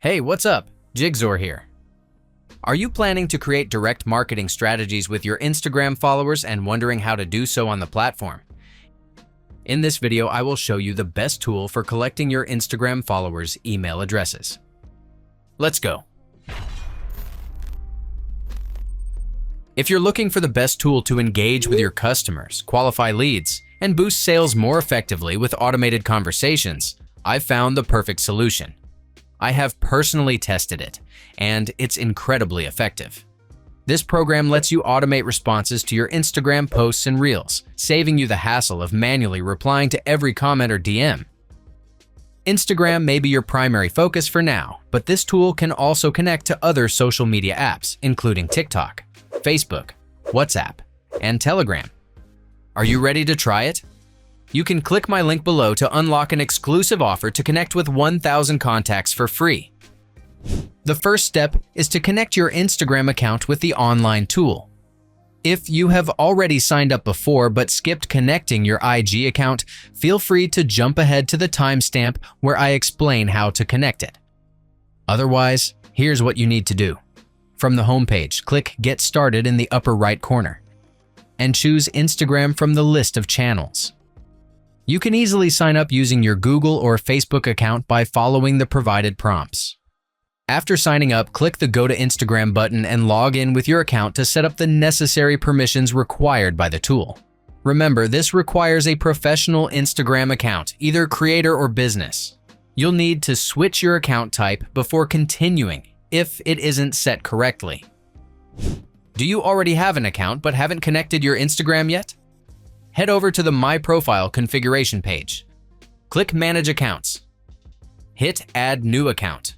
Hey, what's up? Jigsaw here. Are you planning to create direct marketing strategies with your Instagram followers and wondering how to do so on the platform? In this video, I will show you the best tool for collecting your Instagram followers' email addresses. Let's go. If you're looking for the best tool to engage with your customers, qualify leads, and boost sales more effectively with automated conversations, I've found the perfect solution. I have personally tested it, and it's incredibly effective. This program lets you automate responses to your Instagram posts and Reels, saving you the hassle of manually replying to every comment or DM. Instagram may be your primary focus for now, but this tool can also connect to other social media apps, including TikTok, Facebook, WhatsApp, and Telegram. Are you ready to try it? You can click my link below to unlock an exclusive offer to connect with 1,000 contacts for free. The first step is to connect your Instagram account with the online tool. If you have already signed up before but skipped connecting your IG account, feel free to jump ahead to the timestamp where I explain how to connect it. Otherwise, here's what you need to do. From the homepage, click Get Started in the upper right corner and choose Instagram from the list of channels. You can easily sign up using your Google or Facebook account by following the provided prompts. After signing up, click the Go to Instagram button and log in with your account to set up the necessary permissions required by the tool. Remember, this requires a professional Instagram account, either creator or business. You'll need to switch your account type before continuing if it isn't set correctly. Do you already have an account but haven't connected your Instagram yet? Head over to the My Profile configuration page. Click Manage Accounts. Hit Add New Account.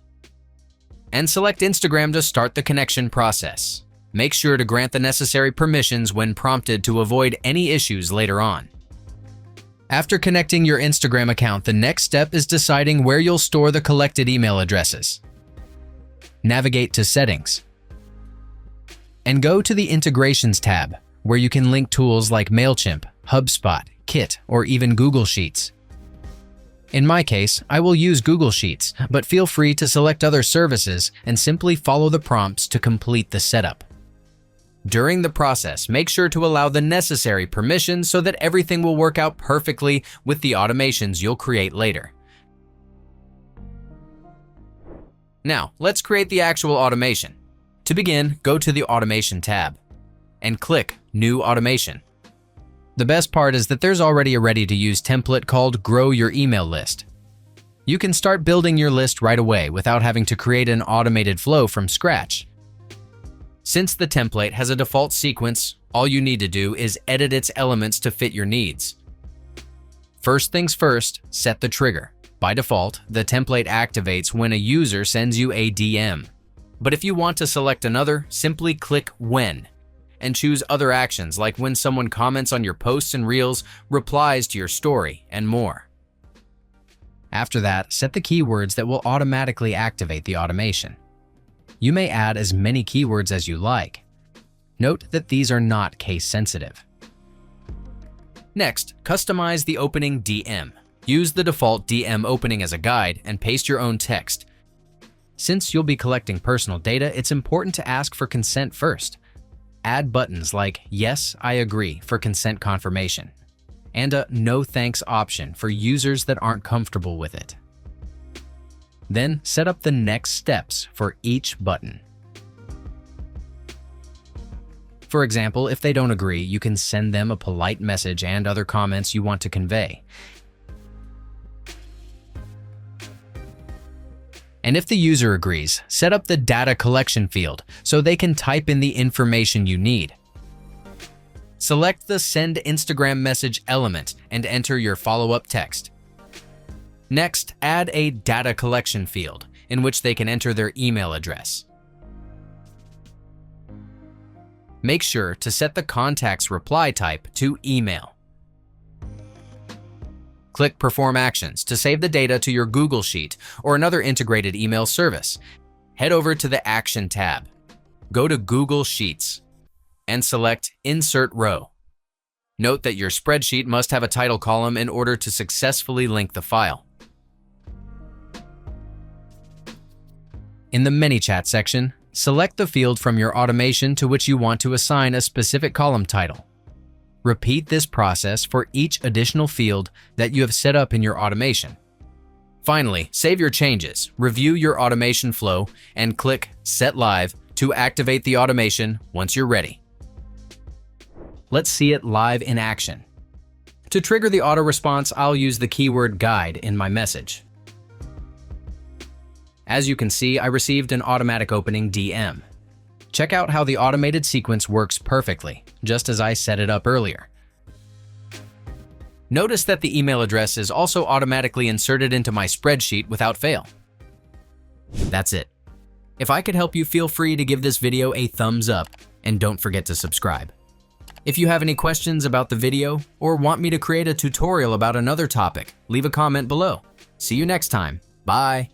And select Instagram to start the connection process. Make sure to grant the necessary permissions when prompted to avoid any issues later on. After connecting your Instagram account, the next step is deciding where you'll store the collected email addresses. Navigate to Settings and go to the Integrations tab, where you can link tools like MailChimp, HubSpot, Kit, or even Google Sheets. In my case, I will use Google Sheets, but feel free to select other services and simply follow the prompts to complete the setup. During the process, make sure to allow the necessary permissions so that everything will work out perfectly with the automations you'll create later. Now, let's create the actual automation. To begin, go to the Automation tab and click New Automation. The best part is that there's already a ready-to-use template called Grow Your Email List. You can start building your list right away without having to create an automated flow from scratch. Since the template has a default sequence, all you need to do is edit its elements to fit your needs. First things first, set the trigger. By default, the template activates when a user sends you a DM. But if you want to select another, simply click When and choose other actions like when someone comments on your posts and Reels, replies to your story, and more. After that, set the keywords that will automatically activate the automation. You may add as many keywords as you like. Note that these are not case sensitive. Next, customize the opening DM. Use the default DM opening as a guide and paste your own text. Since you'll be collecting personal data, it's important to ask for consent first. Add buttons like Yes, I agree for consent confirmation, and a No Thanks option for users that aren't comfortable with it. Then set up the next steps for each button. For example, if they don't agree, you can send them a polite message and other comments you want to convey. And if the user agrees, set up the data collection field so they can type in the information you need. Select the Send Instagram Message element and enter your follow-up text. Next, add a data collection field in which they can enter their email address. Make sure to set the contact's reply type to email. Click Perform Actions to save the data to your Google Sheet or another integrated email service. Head over to the Action tab. Go to Google Sheets and select Insert Row. Note that your spreadsheet must have a title column in order to successfully link the file. In the ManyChat section, select the field from your automation to which you want to assign a specific column title. Repeat this process for each additional field that you have set up in your automation. Finally, save your changes, review your automation flow, and click Set Live to activate the automation once you're ready. Let's see it live in action. To trigger the auto response, I'll use the keyword guide in my message. As you can see, I received an automatic opening DM. Check out how the automated sequence works perfectly, just as I set it up earlier. Notice that the email address is also automatically inserted into my spreadsheet without fail. That's it. If I could help you, feel free to give this video a thumbs up, and don't forget to subscribe. If you have any questions about the video or want me to create a tutorial about another topic, leave a comment below. See you next time. Bye.